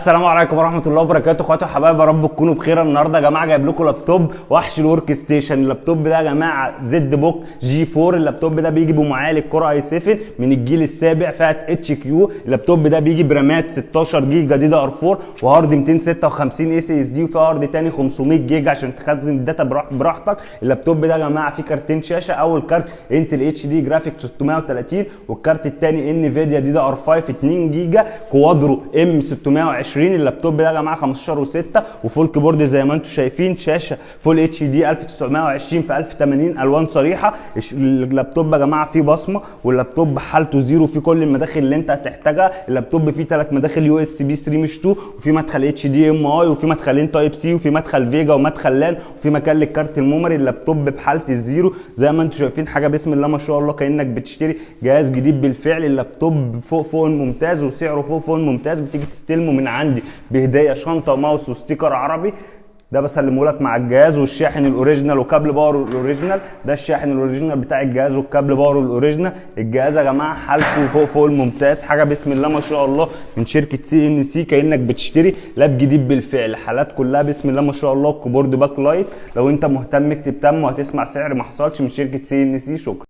السلام عليكم ورحمه الله وبركاته. اخواتي وحبايبي، يا رب تكونوا بخير. النهارده يا جماعه جايب لكم لابتوب وحش الورك ستيشن. اللابتوب ده يا جماعه زد بوك جي 4. اللابتوب ده بيجي بمعالج كور اي 7 من الجيل السابع فئه اتش كيو. اللابتوب ده بيجي برامات 16 جيجا دي دي ار 4 وهارد 256 اي سي اس دي، وفي هارد تاني 500 جيجا عشان تخزن الداتا براحتك. اللابتوب ده يا جماعه فيه كارتين شاشه. اول كارت انتل اتش دي جرافيك 630، والكارت الثاني انفيديا دي دي ار 5 2 جيجا كوادرو ام 620. اللابتوب ده يا جماعه 15 و6 وفول كيبورد زي ما انتم شايفين. شاشه فول اتش دي 1920 في 1080 الوان صريحه. اللابتوب يا جماعه فيه بصمه، واللابتوب حالته زيرو في كل المداخل اللي انت هتحتاجها. اللابتوب فيه 3 مداخل يو اس بي 3 مش 2، وفي مدخل اتش دي ام اي، وفي مدخلين تايب سي، وفي مدخل فيجا ومدخل لان، وفي مكان للكارت الميموري. اللابتوب بحاله الزيرو زي ما انتم شايفين، حاجه بسم الله ما شاء الله كانك بتشتري جهاز جديد بالفعل. اللابتوب فوق الممتاز وسعره فوق الممتاز. بتيجي تستلمه من عندي بهديه شنطه وماوس وستيكر عربي، ده بسلمه لك مع الجهاز، والشاحن الاوريجينال وكابل باور الاوريجينال. ده الشاحن الاوريجينال بتاع الجهاز والكابل باور الاوريجينال. الجهاز يا جماعه حالته فوق الممتاز، حاجه بسم الله ما شاء الله من شركه سي ان سي، كانك بتشتري لاب جديد بالفعل. حالات كلها بسم الله ما شاء الله. الكيبورد باك لايت. لو انت مهتم اكتب تم وهتسمع سعر ما حصلش من شركه سي ان سي. شكرا.